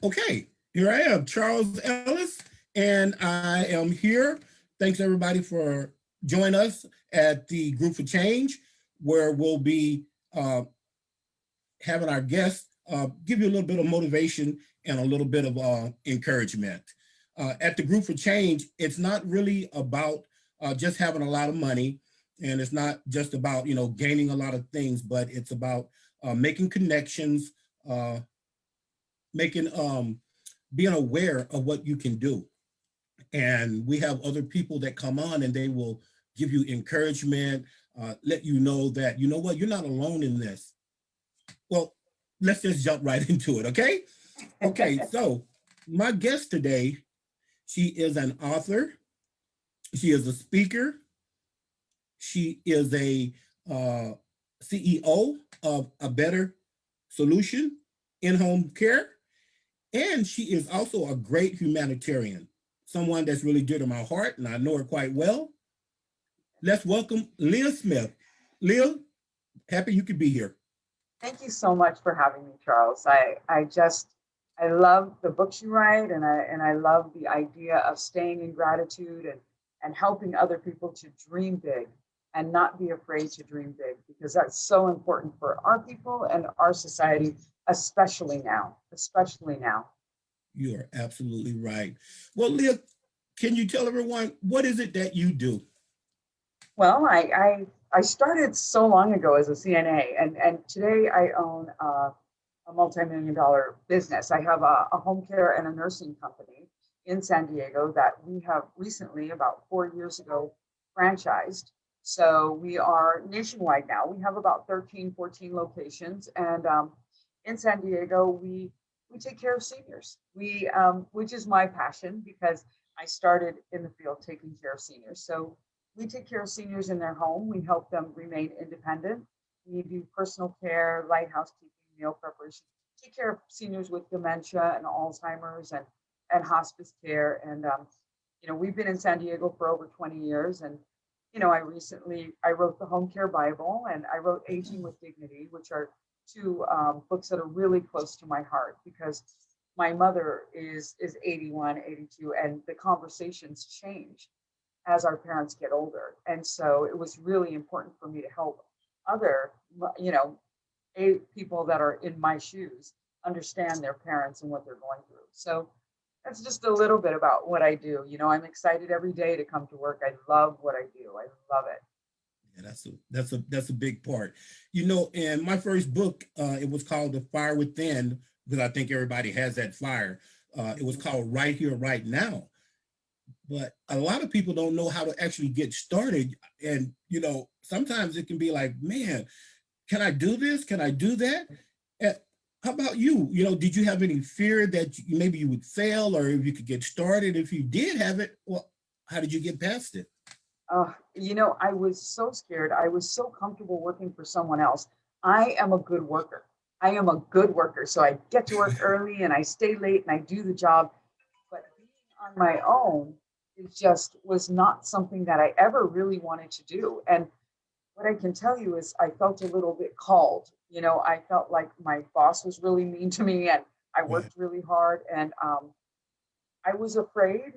Okay, here I am, Charles Ellis, and I am here. Thanks everybody for joining us at the Group for Change, where we'll be having our guests give you a little bit of motivation and a little bit of encouragement. At the Group for Change, it's not really about just having a lot of money, and it's not just about gaining a lot of things, but it's about making connections, uh, making being aware of what you can do. And we have other people that come on and they will give you encouragement, let you know that, you know what, you're not alone in this. Well, let's just jump right into it, okay? Okay, so my guest today, she is an author, she is a speaker, she is a CEO of A Better Solution in-home care, and she is also a great humanitarian, someone that's really dear to my heart, and I know her quite well. Let's welcome Lia Smith. Lia, happy you could be here. Thank you so much for having me, Charles. I love the books you write, and I love the idea of staying in gratitude and helping other people to dream big and not be afraid to dream big, because that's so important for our people and our society, especially now, especially now. You are absolutely right. Well, Lia, can you tell everyone what is it that you do? Well, I started so long ago as a CNA, and today I own a multi-million dollar business. I have a home care and a nursing company in San Diego that we have recently, about 4 years ago, franchised. So we are nationwide now. We have about 13, 14 locations. And in San Diego, we take care of seniors, which is my passion because I started in the field taking care of seniors. So we take care of seniors in their home. We help them remain independent. We do personal care, light housekeeping, meal preparation, take care of seniors with dementia and Alzheimer's and hospice care. And, we've been in San Diego for over 20 years. And, I wrote the Home Care Bible and I wrote Aging with Dignity, which are two books that are really close to my heart because my mother is 81, 82, and the conversations change as our parents get older. And so it was really important for me to help other, you know, people that are in my shoes understand their parents and what they're going through. So that's just a little bit about what I do. I'm excited every day to come to work. I love what I do. I love it. Yeah, that's a big part. In my first book, it was called The Fire Within, because I think everybody has that fire. It was Mhm. called Right Here, Right Now. But a lot of people don't know how to actually get started. And, sometimes it can be like, man, can I do this? Can I do that? And how about you? Did you have any fear that maybe you would fail or if you could get started? If you did have it, well, how did you get past it? I was so scared. I was so comfortable working for someone else. I am a good worker. I am a good worker. So I get to work early and I stay late and I do the job. But being on my own, it just was not something that I ever really wanted to do. And what I can tell you is I felt a little bit called. I felt like my boss was really mean to me and I Right, worked really hard and I was afraid,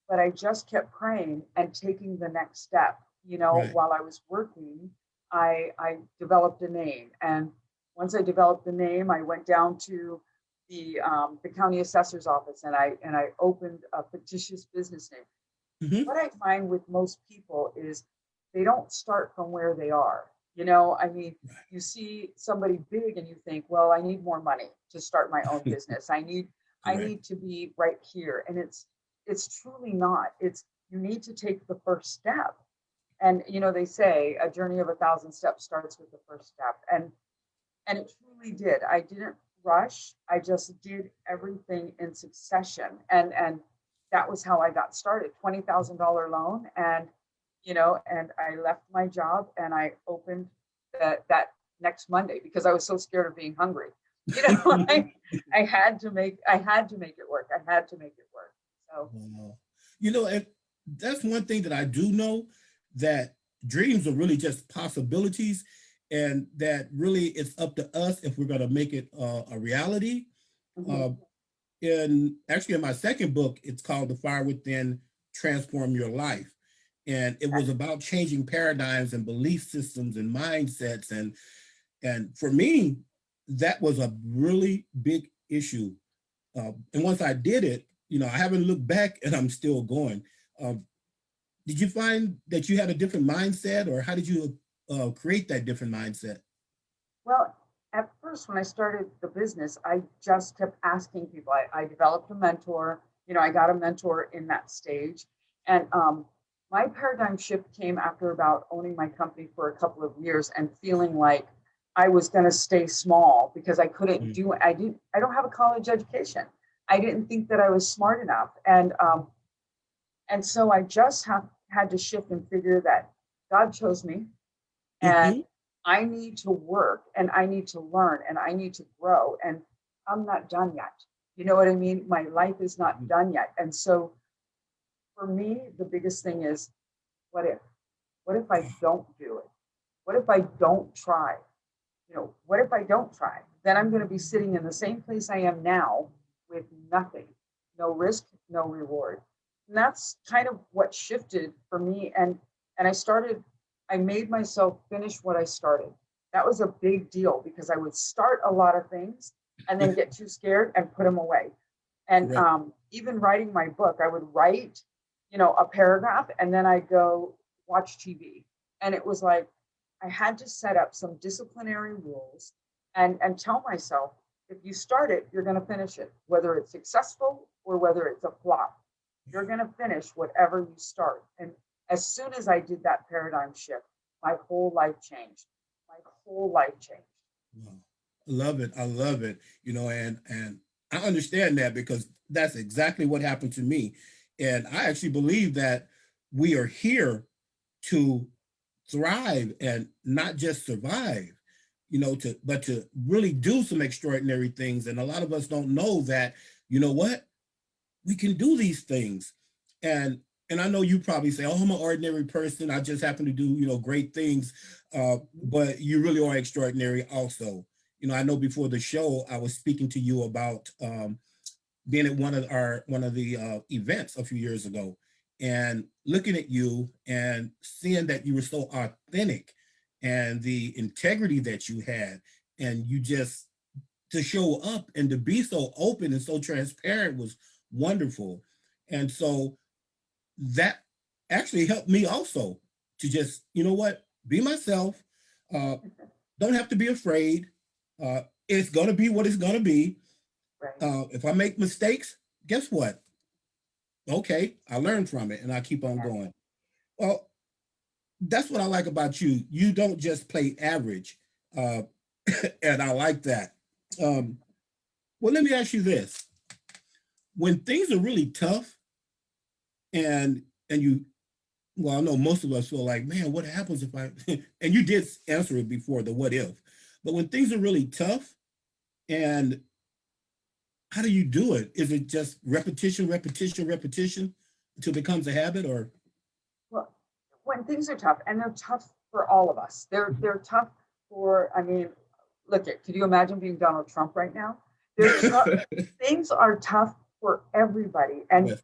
but I just kept praying and taking the next step. right. While I was working, I developed a name. And once I developed the name, I went down to the county assessor's office and I opened a fictitious business name. Hmm. What I find with most people is they don't start from where they are. I mean, you see somebody big and you think, well, I need more money to start my own business. I Correct. need to be right here. And it's truly not. It's you need to take the first step. And they say a journey of 1,000 steps starts with the first step. And it truly did. I didn't rush. I just did everything in succession. And that was how I got started. $20,000 loan, and I left my job and I opened that next Monday because I was so scared of being hungry. You know, I, I had to make it work. I had to make it work. So Wow. And that's one thing that I do know, that dreams are really just possibilities, and that really it's up to us if we're going to make it a reality. Uh, mhm. in my second book, it's called The Fire Within, Transform Your Life. And it was about changing paradigms and belief systems and mindsets. And for me, that was a really big issue. And once I did it, I haven't looked back and I'm still going. Did you find that you had a different mindset, or how did you create that different mindset? Well, at first, when I started the business, I just kept asking people. I developed a mentor. I got a mentor in that stage. And my paradigm shift came after about owning my company for a couple of years and feeling like I was going to stay small because I couldn't Mm. do it. I don't have a college education. I didn't think that I was smart enough. And so I just had to shift and figure that God chose me, and Mm-hmm. I need to work and I need to learn and I need to grow. And I'm not done yet. You know what I mean? My life is not done yet. And so for me, the biggest thing is, what if? What if I don't do it? What if I don't try? What if I don't try? Then I'm going to be sitting in the same place I am now with nothing, no risk, no reward. And that's kind of what shifted for me. And I made myself finish what I started. That was a big deal because I would start a lot of things and then get too scared and put them away. And Correct. even writing my book, I would write, a paragraph and then I go watch TV. And it was like I had to set up some disciplinary rules and tell myself, if you start it, you're going to finish it, whether it's successful or whether it's a flop. You're going to finish whatever you start. And as soon as I did that paradigm shift, my whole life changed. My whole life changed. Wow. I love it. I love it. And I understand that because that's exactly what happened to me. And I actually believe that we are here to thrive and not just survive, but to really do some extraordinary things. And a lot of us don't know that, what, we can do these things. And and I know you probably say, oh, I'm an ordinary person. I just happen to do, great things. But you really are extraordinary also. I know before the show, I was speaking to you about being at one of the events a few years ago, and looking at you and seeing that you were so authentic and the integrity that you had, and you just to show up and to be so open and so transparent was wonderful. And so that actually helped me also to just, what, be myself. Uh, don't have to be afraid. It's going to be what it's going to be. Right. If I make mistakes, guess what? Okay, I learned from it and I keep on Yeah. going. Well, that's what I like about you. You don't just play average. Uh, and I like that. Um, well, let me ask you this. When things are really tough and you, well, I know most of us feel like, man, what happens if I, and you did answer it before, the what if, but when things are really tough, and how do you do it? Is it just repetition, repetition, repetition until it becomes a habit, or? Well, when things are tough, and they're tough for all of us, they're tough for. I mean, look at. Could you imagine being Donald Trump right now? They're tough. Things are tough for everybody, and Yes.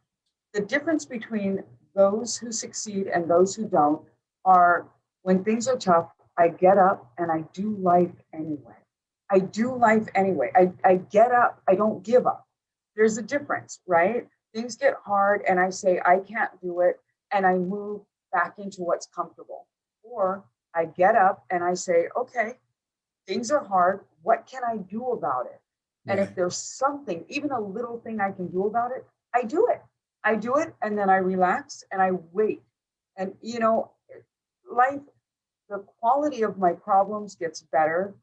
the difference between those who succeed and those who don't are when things are tough, I get up and I do life anyway. I do life anyway. I get up, I don't give up. There's a difference, right? Things get hard and I say, I can't do it. And I move back into what's comfortable. Or I get up and I say, okay, things are hard. What can I do about it? And if Right. there's something, even a little thing I can do about it, I do it. I do it and then I relax and I wait. And, life, the quality of my problems gets better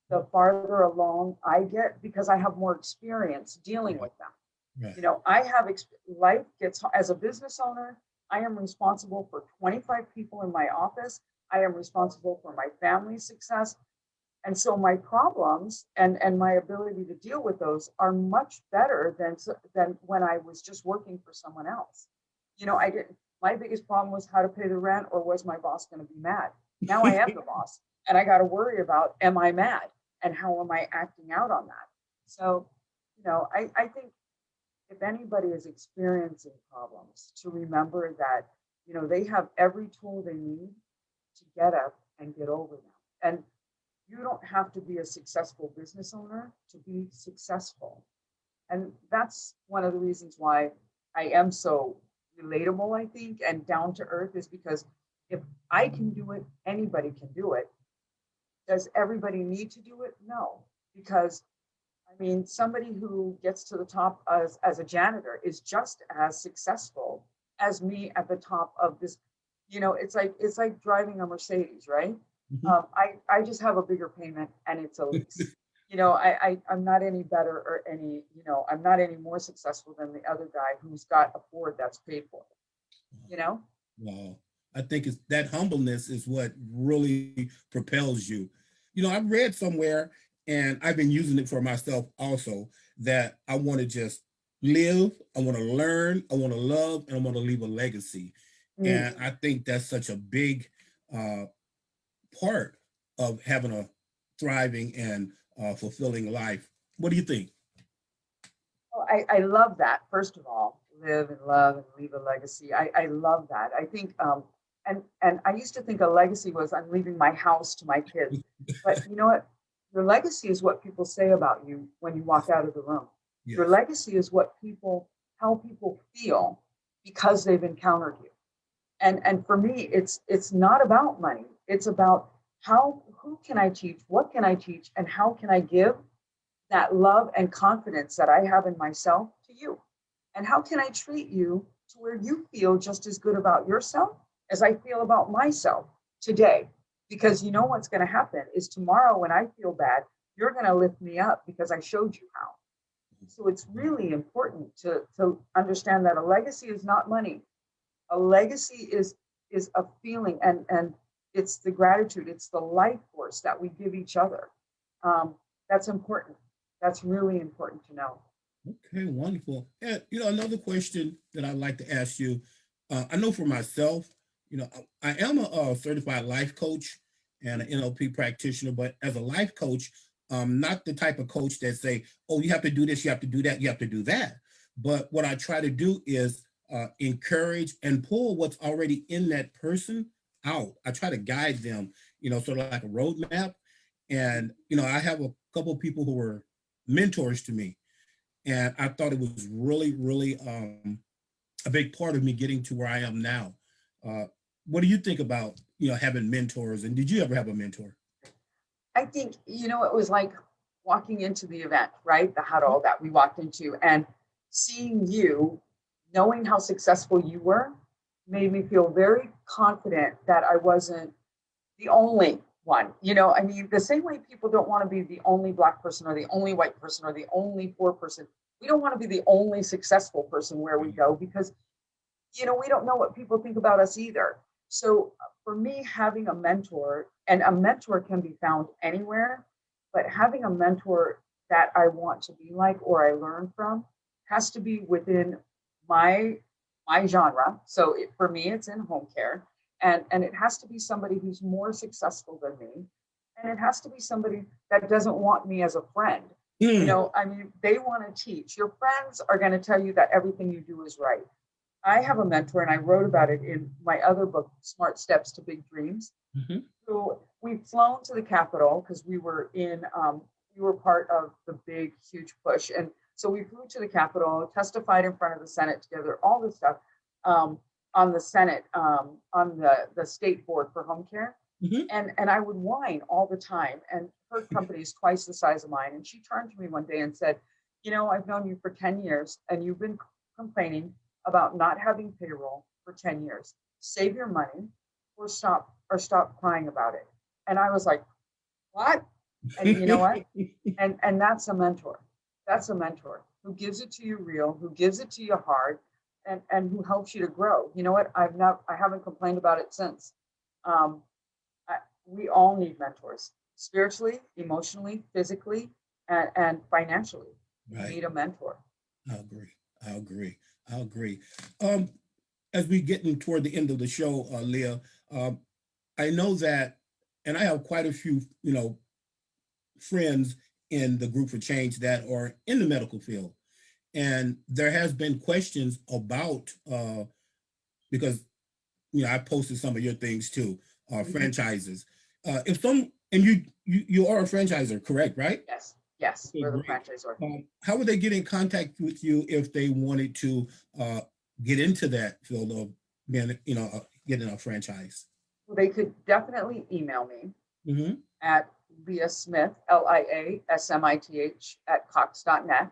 the farther along I get because I have more experience dealing Right. with them. Right. I have life gets as a business owner, I am responsible for 25 people in my office. I am responsible for my family's success. And so my problems and my ability to deal with those are much better than when I was just working for someone else. I didn't. My biggest problem was how to pay the rent, or was my boss going to be mad? Now I am the boss, and I got to worry about, am I mad, and how am I acting out on that? So, I think if anybody is experiencing problems, to remember that, they have every tool they need to get up and get over them. And you don't have to be a successful business owner to be successful. And that's one of the reasons why I am so relatable, I think, and down to earth, is because if I can do it, anybody can do it. Does everybody need to do it? No, because I mean, somebody who gets to the top as a janitor is just as successful as me at the top of this. It's like driving a Mercedes, right? Mhm. I just have a bigger payment and it's a lease. I'm not any better or I'm not any more successful than the other guy who's got a Ford that's paid for. You know, Wow. I think it's that humbleness is what really propels you. I've read somewhere, and I've been using it for myself also, that I want to just live, I want to learn, I want to love, and I want to leave a legacy. And mm. I think that's such a big uh, part of having a thriving and fulfilling life. What do you think? Well, I love that. First of all, live and love and leave a legacy. I love that. I think, and I used to think a legacy was I'm leaving my house to my kids. But you know what? Your legacy is what people say about you when you walk Yes. out of the room. Your Yes. legacy is how people feel because they've encountered you. And for me, it's not about money. It's about who can I teach, what can I teach, and how can I give that love and confidence that I have in myself to you? And how can I treat you to where you feel just as good about yourself as I feel about myself today? Because you know what's going to happen is tomorrow when I feel bad, you're going to lift me up because I showed you how. So it's really important to understand that a legacy is not money. A legacy is a feeling, and it's the gratitude, it's the life force that we give each other. um, that's important. That's really important to know. Okay, wonderful. And another question that I'd like to ask you. I know for myself, I am a certified life coach and an NLP practitioner, but as a life coach, not the type of coach that say, "Oh, you have to do this, you have to do that, you have to do that." But what I try to do is encourage and pull what's already in that person out. I try to guide them, sort of like a roadmap. And I have a couple of people who are mentors to me, and I thought it was really, really a big part of me getting to where I am now. Uh, what do you think about having mentors? And did you ever have a mentor? I think, it was like walking into the event, right? The Mhm. huddle that we walked into, and seeing you, knowing how successful you were, made me feel very confident that I wasn't the only one. I mean, the same way people don't want to be the only Black person or the only white person or the only poor person. We don't want to be the only successful person where we go, because we don't know what people think about us either. So for me, having a mentor, and a mentor can be found anywhere, but having a mentor that I want to be like or I learn from has to be within my my genre. So for me, it's in home care, and it has to be somebody who's more successful than me, and it has to be somebody that doesn't want me as a friend. Mm, I mean, they want to teach. Your friends are going to tell you that everything you do is right. I have a mentor, and I wrote about it in my other book, Smart Steps to Big Dreams. mhm. So we've flown to the Capitol because we were part of the big, huge push. And so we flew to the Capitol, testified in front of the Senate together, all this stuff um, on the Senate, on the state board for home care. Mhm. And I would whine all the time. And her company is twice the size of mine. And she turned to me one day and said, I've known you for 10 years and you've been complaining about not having payroll for 10 years. Save your money or stop crying about it. And I was like, what? And you know what? And that's a mentor. That's a mentor who gives it to you real, who gives it to you hard, and who helps you to grow. You know what? I haven't complained about it since. Um, I, we all need mentors, spiritually, emotionally, physically, and financially. We Right. need a mentor. I agree. I agree. I agree. Um, as we getting toward the end of the show, Leah, um, I know that, and I have quite a few, friends in the group for change that are in the medical field. And there has been questions about, because, I posted some of your things too, franchises. If some, and you are a franchisor, correct, right? Yes, Okay, we're the great. franchisor. How would they get in contact with you if they wanted to get into that field of being, getting a franchise? They could definitely email me Mm-hmm. at Lia Smith, LIASMITH at Cox.net.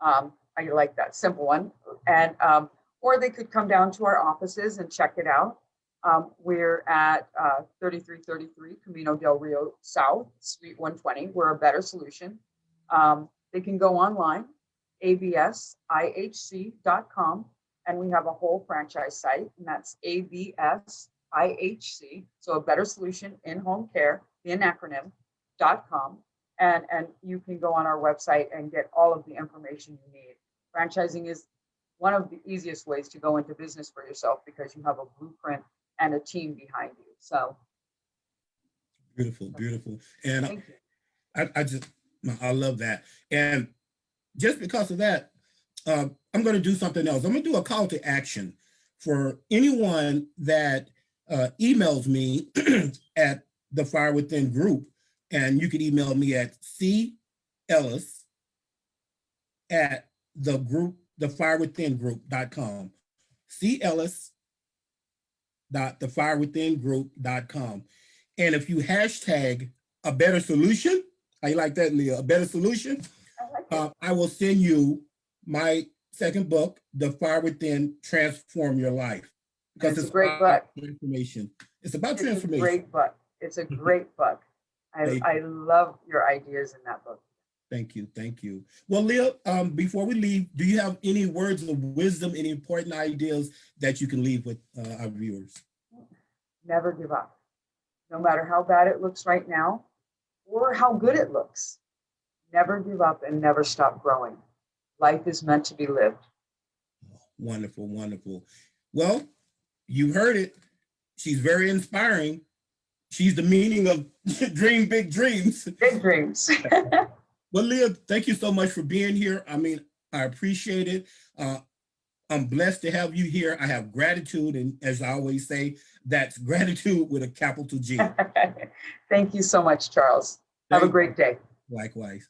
I like that simple one. And or they could come down to our offices and check it out. We're at 3333 Camino del Rio South, Suite 120. We're a better solution. They can go online, absihc.com, and we have a whole franchise site, and that's absihc, so a better solution in home care, the acronym.com. And you can go on our website and get all of the information you need. Franchising is one of the easiest ways to go into business for yourself because you have a blueprint and a team behind you. So beautiful. And thank you. I love that. And just because of that, I'm going to do something else. I'm going to do a call to action for anyone that emails me at the Fire Within group. And you can email me at cellis at thefirewithingroup.com. cellis.thefirewithingroup.com. And if you hashtag a better solution, how you like that, Lia? A better solution? I will send you my second book, The Fire Within, Transform Your Life. Because it's a great book. Transformation. It's about transformation. It's a great book. It's a great book. I love your ideas in that book. Thank you. Well, Lia, before we leave, do you have any words of wisdom, any important ideas that you can leave with our viewers? Never give up. No matter how bad it looks right now or how good it looks. Never give up and never stop growing. Life is meant to be lived. Wonderful. Well, you heard it. She's very inspiring. She's the meaning of dream big dreams. Big dreams. Well, Lia, thank you so much for being here. I appreciate it. I'm blessed to have you here. I have gratitude. And as I always say, that's gratitude with a capital G. Thank you so much, Charles. Have a great day. Likewise.